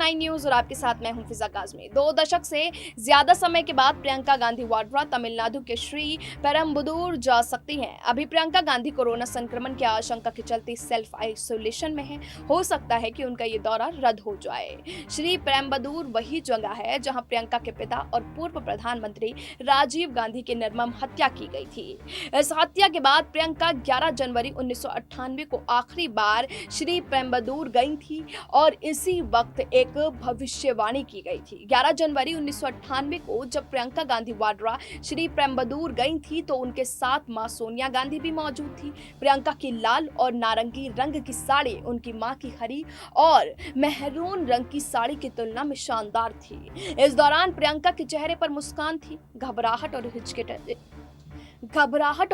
SPN9 news और आपके साथ मैं हूं फिजा काज़मी। 2 दशक से ज्यादा समय के बाद प्रियंका गांधी वाड्रा तमिलनाडु के श्री पेरम्बदूर जा सकती हैं। अभी प्रियंका गांधी कोरोना संक्रमण की आशंका के चलते सेल्फ आइसोलेशन में है। हो सकता है कि उनका ये दौरा रद्द हो जाए। श्री पेरम्बदूर वही जगह है जहां प्रियंका के पिता और पूर्व प्रधानमंत्री राजीव गांधी की निर्मम हत्या की गई थी। इस हत्या के बाद प्रियंका 11 जनवरी 1998 को आखिरी बार श्री पेरम्बदूर गई थी और इसी वक्त एक भविष्यवाणी की गई थी। 11 जनवरी 1998 को जब प्रियंका गांधी वाड्रा श्री पेरम्बदूर गई थी तो उनके साथ मां सोनिया गांधी भी मौजूद थी। प्रियंका की लाल और नारंगी रंग की साड़ी उनकी मां की हरी और मेहरून रंग की साड़ी की तुलना में शानदार थी। इस दौरान प्रियंका के चेहरे पर मुस्कान थी। घबराहट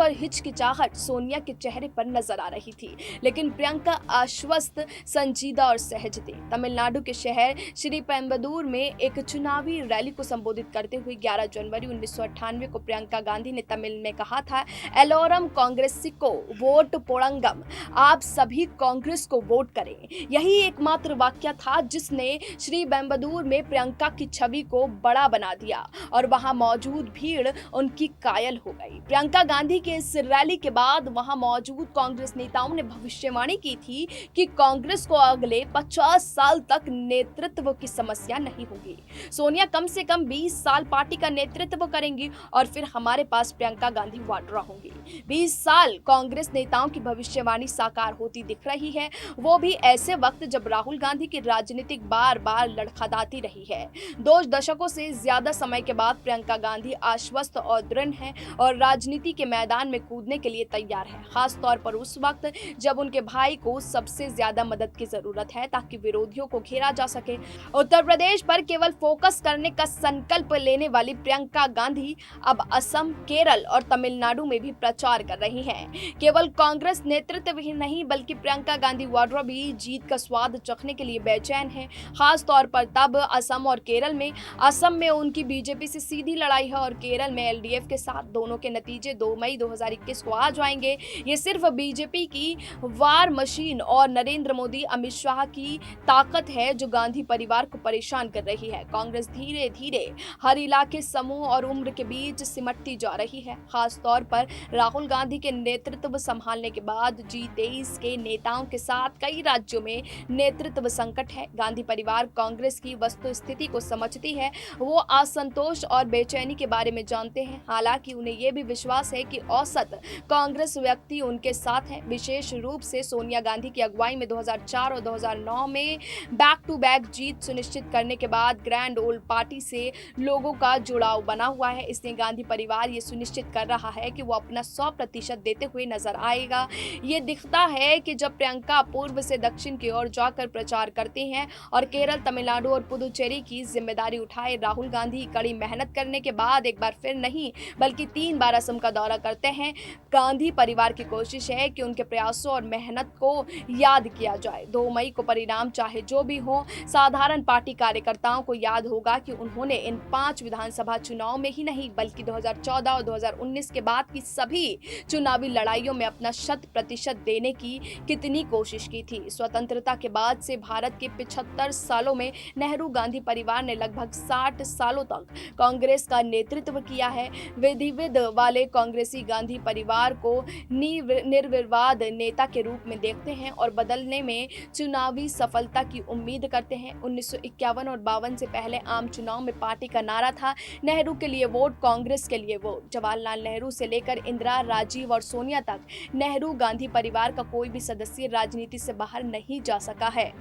और हिचकिचाहट सोनिया के चेहरे पर नजर आ रही थी, लेकिन प्रियंका आश्वस्त, संजीदा और सहज थी। तमिलनाडु के शहर श्री पेरम्बदूर में एक चुनावी रैली को संबोधित करते हुए 11 जनवरी 1998 को प्रियंका गांधी ने तमिल में कहा था, एलोरम कांग्रेसिको वोट पोड़ंगम, आप सभी कांग्रेस को वोट करें। यही एकमात्र वाक्य था जिसने श्री पेरम्बदूर में प्रियंका की छवि को बड़ा बना दिया और वहां मौजूद भीड़ उनकी कायल हो गई। प्रियंका गांधी के इस रैली के बाद वहां मौजूद कांग्रेस नेताओं ने भविष्यवाणी की थी कि कांग्रेस को अगले 50 साल तक नेतृत्व की समस्या नहीं होगी। सोनिया कम से कम 20 साल पार्टी का नेतृत्व करेंगी और फिर हमारे पास प्रियंका गांधी वाड्रा होंगी। 20 साल कांग्रेस नेताओं की भविष्यवाणी साकार होती दिख रही है, वो भी ऐसे वक्त जब राहुल गांधी की राजनीतिक बार बार लड़खड़ाती रही है। 2 दशकों से ज्यादा समय के बाद प्रियंका गांधी आश्वस्त और दृढ़ हैं और राजनीति के मैदान में कूदने के लिए तैयार है, खास तौर पर उस वक्त जब उनके भाई को सबसे ज्यादा मदद की जरूरत है ताकि विरोधियों को घेरा जा सके। उत्तर प्रदेश पर केवल फोकस करने का संकल्प लेने वाली प्रियंका गांधी अब असम, केरल और तमिलनाडु में भी प्रचार कर रही हैं। केवल कांग्रेस नेतृत्व ही नहीं बल्कि प्रियंका गांधी वाड्रा भी जीत का स्वाद चखने के लिए बेचैन है, खास तौर पर तब असम और केरल में। असम में उनकी बीजेपी से सीधी लड़ाई है और केरल में LDF के साथ। दोनों के नतीजे 2 मई 2021 को आ जाएंगे। ये सिर्फ बीजेपी की वार मशीन और नरेंद्र मोदी, अमित शाह की ताकत है जो गांधी परिवार को परेशान कर रही है। कांग्रेस धीरे धीरे हर इलाके, समूह और उम्र के बीच सिमटती जा रही है। खास तौर पर राहुल गांधी के नेतृत्व संभालने के बाद G23 के नेताओं के साथ कई राज्यों में नेतृत्व संकट है। गांधी परिवार कांग्रेस की वस्तुस्थिति को समझती है, वो असंतोष और बेचैनी के बारे में जानते हैं। हालांकि उन्हें यह भी विश्वास है कि औसत कांग्रेस व्यक्ति उनके साथ हैं। विशेष रूप से सोनिया गांधी की अगुवाई में 2004 और 2009 में बैक टू बैक जीत सुनिश्चित करने के बाद ग्रैंड ओल्ड पार्टी से लोगों का जुड़ाव बना हुआ है। इसलिए गांधी परिवार ये सुनिश्चित कर रहा है कि वो अपना 100% देते हुए नजर आएगा। ये दिखता है कि जब प्रियंका पूर्व से दक्षिण की ओर जाकर प्रचार करती हैं और केरल, तमिलनाडु और पुदुचेरी की जिम्मेदारी उठाए, राहुल गांधी कड़ी मेहनत करने के बाद एक बार फिर नहीं बल्कि 3 बार असम का दौरा करते हैं। गांधी परिवार की कोशिश है कि उनके प्रयासों और मेहनत को याद किया जाए। 2 मई को परिणाम चाहे जो भी हो, साधारण पार्टी कार्यकर्ताओं को याद होगा कि उन्होंने इन 5 विधानसभा चुनाव में ही नहीं बल्कि 2014 और 2019 के बाद की सभी चुनावी लड़ाइयों में अपना 100% देने की कितनी कोशिश की थी। स्वतंत्रता के बाद से भारत के 75 सालों में नेहरू गांधी परिवार ने लगभग 60 सालों तक कांग्रेस का नेतृत्व किया है। विधिविद वाले कांग्रेसी गांधी परिवार को निर्विवाद नेता के रूप में देखते हैं और बदलने में चुनावी सफलता की उम्मीद करते हैं। 1951 और 52 से पहले आम चुनाव में पार्टी का नारा था, नेहरू के लिए वोट, कांग्रेस के लिए वोट। जवाहरलाल नेहरू से लेकर इंदिरा, राजीव और सोनिया तक नेहरू गांधी परिवार का कोई भी सदस्य राजनीति से बाहर नहीं जा सका है।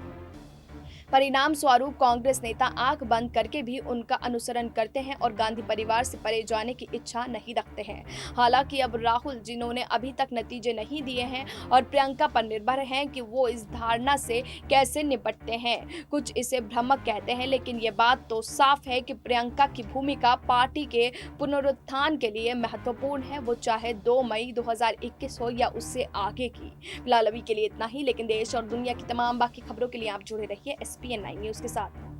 परिणाम स्वरूप कांग्रेस नेता आंख बंद करके भी उनका अनुसरण करते हैं और गांधी परिवार से परे जाने की इच्छा नहीं रखते हैं। हालांकि अब राहुल, जिन्होंने अभी तक नतीजे नहीं दिए हैं, और प्रियंका पर निर्भर हैं कि वो इस धारणा से कैसे निपटते हैं। कुछ इसे भ्रामक कहते हैं, लेकिन ये बात तो साफ है कि प्रियंका की भूमिका पार्टी के पुनरुत्थान के लिए महत्वपूर्ण है, वो चाहे 2 मई 2021 हो या उससे आगे की। फिलहाल अभी के लिए इतना ही, लेकिन देश और दुनिया की तमाम बाकी खबरों के लिए आप जुड़े रहिए SPN9 न्यूज के साथ।